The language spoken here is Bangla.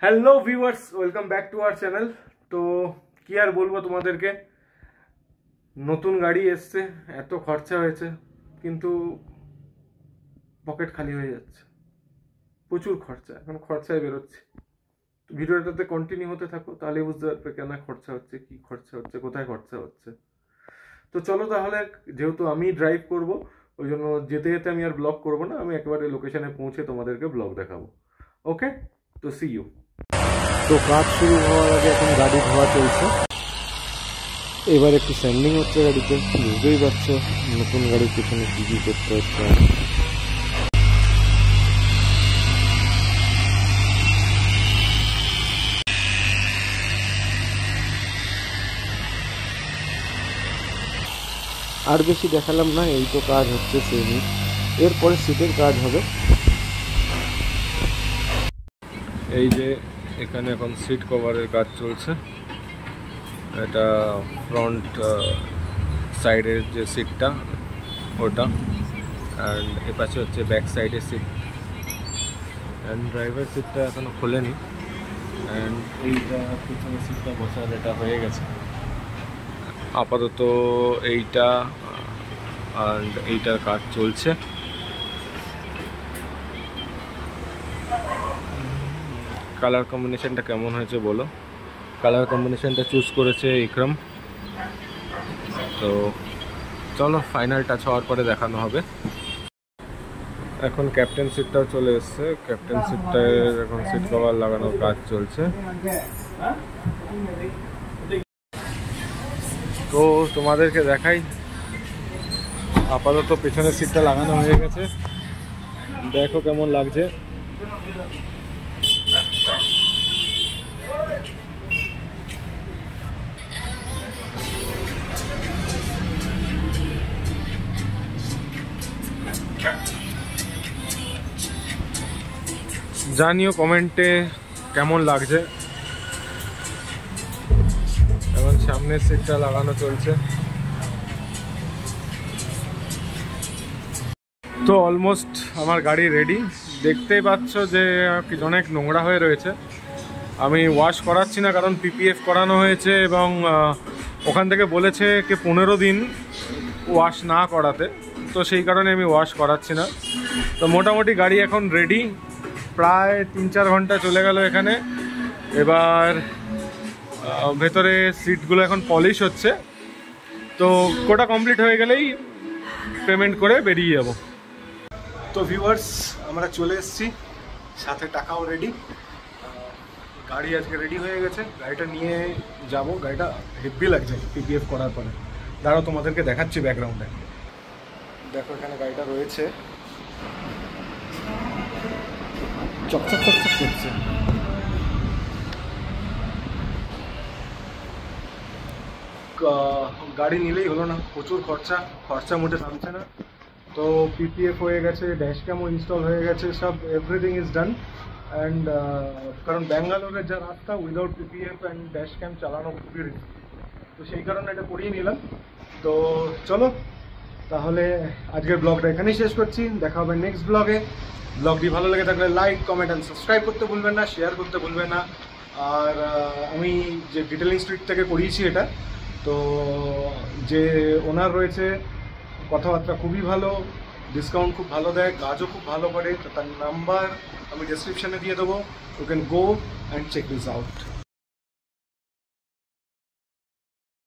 Hello viewers, welcome back to our channel. তো কি আর বলবো তোমাদেরকে, নতুন গাড়ি এসছে, এত খরচা হয়েছে কিন্তু পকেট খালি হয়ে যাচ্ছে। প্রচুর খরচা, এখন খরচায় বেরোচ্ছে। ভিডিওটাতে কন্টিনিউ হতে থাকো, তাহলে বুঝতে পারবে কেন খরচা হচ্ছে, কি খরচা হচ্ছে, কোথায় খরচা হচ্ছে। তো চলো তাহলে, যেহেতু আমি ড্রাইভ করব ওই জন্য যেতে যেতে আমি আর ব্লগ করবো না, আমি একেবারে লোকেশনে পৌঁছে তোমাদেরকে ব্লগ দেখাবো। ওকে, তো সি ইউ। তো কাজ শুরু হওয়ার আগে এখন গাড়ি ধোয়া চলছে। এবার একটু স্যান্ডিং হচ্ছে গাড়িতে, বুঝতেই পারছো নতুন গাড়ির পিছনে কি কি করতে হচ্ছে। আর বেশি দেখালাম না, এই তো কাজ হচ্ছে সেমই। এরপরে সিটের কাজ হবে। এই যে এখানে এখন সিট কভারের কাজ চলছে। এটা ফ্রন্ট সাইডের যে সিটটা ওটা, অ্যান্ড এ পাশে হচ্ছে ব্যাক সাইডের সিট। অ্যান্ড ড্রাইভার সিটটা এখনো খোলেনি, অ্যান্ড এইটা পিছনের সিটটা বসার এটা হয়ে গেছে আপাতত। এইটা অ্যান্ড এইটার কাজ চলছে। কালার কম্বিনেশনটা কেমন হয়েছে বলো। কালার কম্বিনেশনটা চুজ করেছে ইকরাম। তো চলো, ফাইনাল টাচ হওয়ার পরে দেখানো হবে। এখন ক্যাপ্টেন সিটটাও চলে এসছে। ক্যাপ্টেন সিটটার এখন সিট কভার লাগানোর কাজ চলছে। তো তোমাদেরকে দেখাই, আপাতত পেছনের সিটটা লাগানো হয়ে গেছে। দেখো কেমন লাগছে। জানিও কমেন্টে কেমন লাগছে। এখন সামনের সিটটা লাগানো চলছে। তো অলমোস্ট আমার গাড়ি রেডি। দেখতেই পাচ্ছ যে অনেক নোংরা হয়ে রয়েছে। আমি ওয়াশ করাচ্ছি না, কারণ পিপিএফ করানো হয়েছে এবং ওখান থেকে বলেছে কি 15 দিন ওয়াশ না করাতে। তো সেই কারণে আমি ওয়াশ করাচ্ছি না। তো মোটামুটি গাড়ি এখন রেডি। প্রায় 3-4 ঘন্টা চলে গেল এখানে। এবার ভেতরে সিটগুলো এখন পলিশ হচ্ছে। তো কোটা কমপ্লিট হয়ে গেলেই পেমেন্ট করে বেরিয়ে যাব। তো ভিউয়ার্স, আমরা চলে এসেছি, সাথে টাকাও রেডি। গাড়ি আজকে রেডি হয়ে গেছে, গাড়িটা নিয়ে যাব। গাড়িটা হেভি লাগছে পিপিএফ করার পরে। দাঁড়াও তোমাদেরকে দেখাচ্ছি ব্যাকগ্রাউন্ডে। দেখো এখানে গাড়িটা রয়েছে, চকচক চকচক করছে। গাড়ি নিলেই হলো না, প্রচুর খরচা মোটে নামছে না। তো পিপিএফ হয়ে গেছে, ড্যাশ ক্যামও ইনস্টল হয়ে গেছে, সব এভরিথিং ইজ ডান। অ্যান্ড কারণ ব্যাঙ্গালোরের যা রাস্তা, without PPF and dash cam চালানো খুবই রিস্ক। তো সেই কারণে এটা করিয়ে নিলাম। তো চলো তাহলে আজকের ব্লগটা এখানেই শেষ করছি। দেখা হবে নেক্সট ব্লগে। ব্লগটি ভালো লেগে থাকলে লাইক, কমেন্ট অ্যান্ড সাবস্ক্রাইব করতে ভুলবেন না, শেয়ার করতে ভুলবেন না। আর আমি যে ডিটেলিং স্ট্রিট থেকে করিয়েছি এটা, তো যে ওনার রয়েছে, কথাবার্তা খুবই ভালো, ডিসকাউন্ট খুব ভালো দেয়, কাজও খুব ভালো করে। তো তার নাম্বার আমি ডেসক্রিপশানে দিয়ে দেবো। You can go and check this out.